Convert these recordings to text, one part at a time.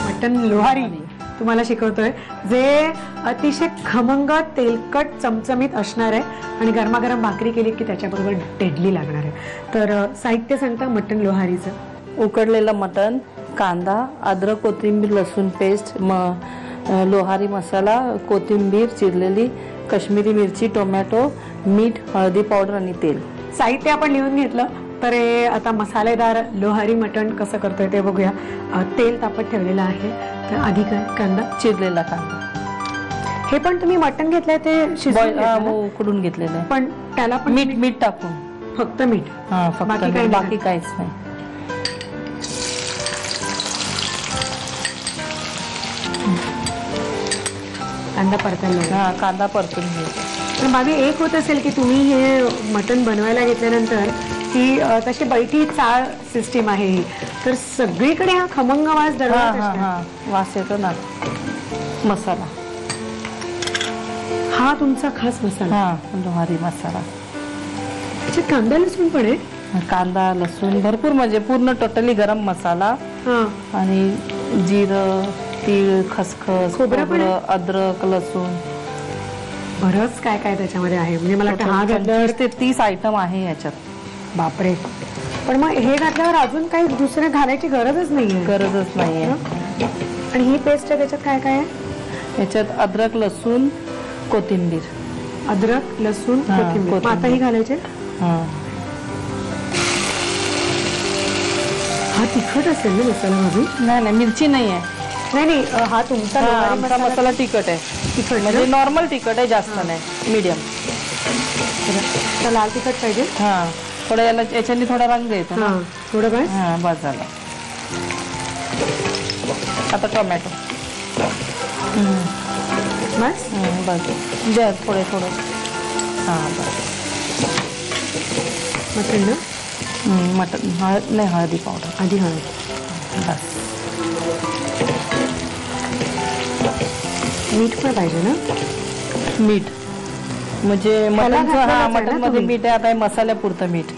Mutton Lohari तुम्हाला शिकवतोय, जे अतिशय खमंग तेलकट चमचमीत असणार आहे आणि गरमागरम भाकरी केली की त्याच्याबरोबर डेडली लागणार आहे. तर साहित्य सांगता मटन लोहारीचं. उकडलेलं मटण, कांदा, अद्रक, कोथिंबीर, लसूण पेस्ट, लोहारी मसाला, कोथिंबीर चिरलेली, काश्मीरी मिरची, टोमॅटो, मीठ, हळदी पावडर आणि तेल. साहित्य आपण लिहून घेतलं. तर हे आता मसालेदार लोहारी मटण कसं करतोय ते बघूया. तेल तापत ठेवलेलं आहे. तर आधी काय, कांदा, चिरलेला कांदा. हे पण तुम्ही मटण घेतलंय ते उकडून घेतलेलं आहे, पण त्याला पण मीठ टाकून, फक्त मीठ, बाकी काहीच नाही. कांदा परतायला, कांदा परतून घ्यायचा. तर मागे एक होत असेल की तुम्ही हे मटण बनवायला घेतल्यानंतर की तशी बैठी चाळ सिस्टीम आहे ही, तर सगळीकडे हा खमंग वास दरवळत वास येतो ना. मसाला हा तुमचा खास मसाला, लोहारी मसाला. त्याच्यात कांदा लसूण पण आहे. कांदा लसूण भरपूर, म्हणजे पूर्ण टोटली गरम मसाला. आणि जिरं, तीळ, खसखस, खोबरं, अद्रक, लसूण, बरंच काय काय त्याच्यामध्ये आहे. म्हणजे मला वाटतं हा घातल्यावर ते 30 आयटम आहे याच्यात. बापरे. पण मग हे घातल्यावर अजून काही दुसरे घालायची गरजच नाहीये. गरजच नाहीये. आणि ही पेस्ट आहे त्याच्यात काय काय आहे? याच्यात अद्रक, लसूण, कोथिंबीर. अद्रक, लसूण, कोथिंबीर. आता ही घालायचे. हा तिखट असेल ना मसाला भाभी? नाही, मिरची नाही आहे. नाही, हा तुमचा मसाला तिखट आहे. तिखट म्हणजे नॉर्मल तिखट आहे, जास्त नाही, मीडियम. लाल तिखट पाहिजे. थोडं याच्याने थोडा रंग द्यायचा. थोडं बस. बस झालं. आता टोमॅटो. बस द्या थोडे. बस. मटन नाही, हळदी पावडर आधी. हळद, बस. मीठ पण पाहिजे ना. मीठ म्हणजे मटन मध्ये मीठ आहे. आता मसाल्यापुरतं मीठ.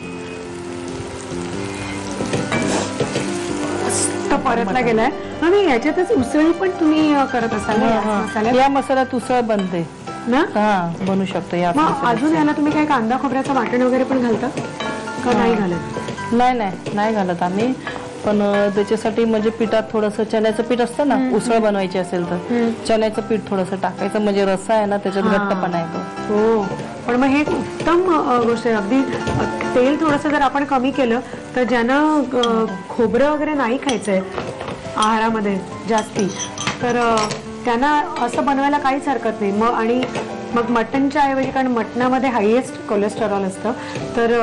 परतला गेलाय. आणि याच्यातच उसळ पण तुम्ही करत असाल. या मसाल्यात उसळ बनते ना. बनू शकतो. या अजून याला तुम्ही काय कांदा खोबऱ्याचं वाटण वगैरे पण घालता का? नाही घालत. नाही घालत आम्ही. पण त्याच्यासाठी म्हणजे पिठात थोडंसं चण्याचं पीठ असतं ना, उसळ बनवायची असेल तर चण्याचं पीठ थोडंसं टाकायचं, म्हणजे रस्सा आहे ना त्याच्यात घट्टपणा येतो. हो, पण मग हे उत्तम गोष्ट आहे. अगदी तेल थोडंसं जर आपण कमी केलं तर ज्यांना खोबरं वगैरे नाही खायचंय आहारामध्ये जास्ती, तर त्यांना असं बनवायला काहीच हरकत नाही. मग मटनच्या ऐवजी, कारण मटणामध्ये हायेस्ट कोलेस्टेरॉल असतं, तर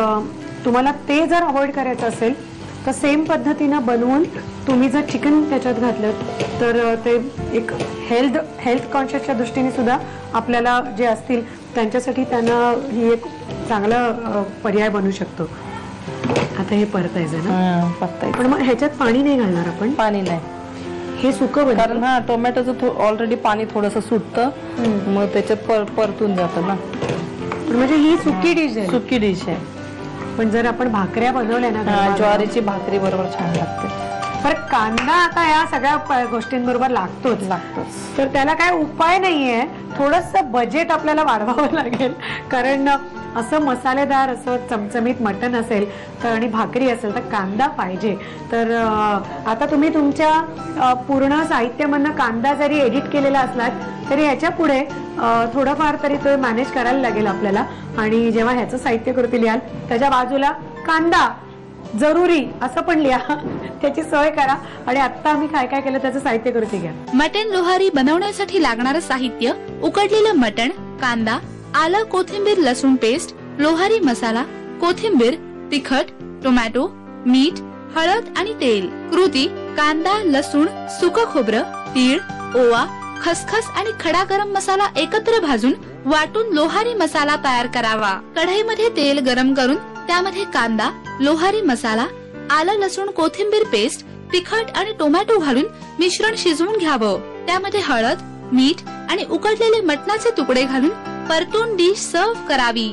तुम्हाला ते जर अवॉइड करायचं असेल तर सेम पद्धतीनं बनवून तुम्ही जर चिकन त्याच्यात घातलं तर ते एक हेल्थ कॉन्शियसच्या दृष्टीने सुद्धा आपल्याला जे असतील त्यांच्यासाठी त्यांना ही एक चांगला पर्याय बनू शकतो. आता हे परतायचं ना. पण मग ह्याच्यात पाणी नाही घालणार आपण. पाणी नाही, हे सुकं, कारण टोमॅटोचं ऑलरेडी पाणी थोडंसं सुटतं, मग त्याच्यात परतून जातं ना. म्हणजे ही सुकी डिश आहे. सुकी डिश आहे. पण जर आपण भाकऱ्या बनवल्या ना, ज्वारीची भाकरी बरोबर छान लागते. पर कांदा आता या सगळ्या गोष्टींबरोबर लागतोच. तर त्याला काय उपाय नाहीये. थोडंसं बजेट आपल्याला वाढवावं लागेल, कारण असं मसालेदार असं चमचमीत मटण असेल तर आणि भाकरी असेल तर कांदा पाहिजे. तर आता तुम्ही तुमच्या पूर्ण साहित्यामधनं कांदा जरी एडिट केलेला असलात तरी ह्याच्या पुढे थोडंफार तरी तो मॅनेज करायला लागेल आपल्याला. आणि जेव्हा ह्याचं साहित्य कृती लिहाल त्याच्या बाजूला कांदा जरुरी असं पण लिहा, त्याची सोय करा. आणि आता आम्ही काय काय केलं त्याचं साहित्य कृती घ्या. मटण लोहारी बनवण्यासाठी लागणारं साहित्य: उकडलेलं मटण, कांदा, आलं, कोथिंबीर, लसूण पेस्ट, लोहारी मसाला, कोथिंबीर, तिखट, टोमॅटो, मीठ, हळद आणि तेल. कृती: कांदा, लसूण, सुकं खोबरं, तीळ, ओवा, खसखस आणि खडा गरम मसाला एकत्र भाजून वाटून लोहारी मसाला तयार करावा. कढईमध्ये तेल गरम करून त्यामध्ये कांदा, लोहारी मसाला, आलं, लसूण, कोथिंबीर पेस्ट, तिखट आणि टोमॅटो घालून मिश्रण शिजवून घ्यावं. त्यामध्ये हळद, मीठ आणि उकडलेले मटणाचे तुकडे घालून परतून डिश सर्व्ह करावी.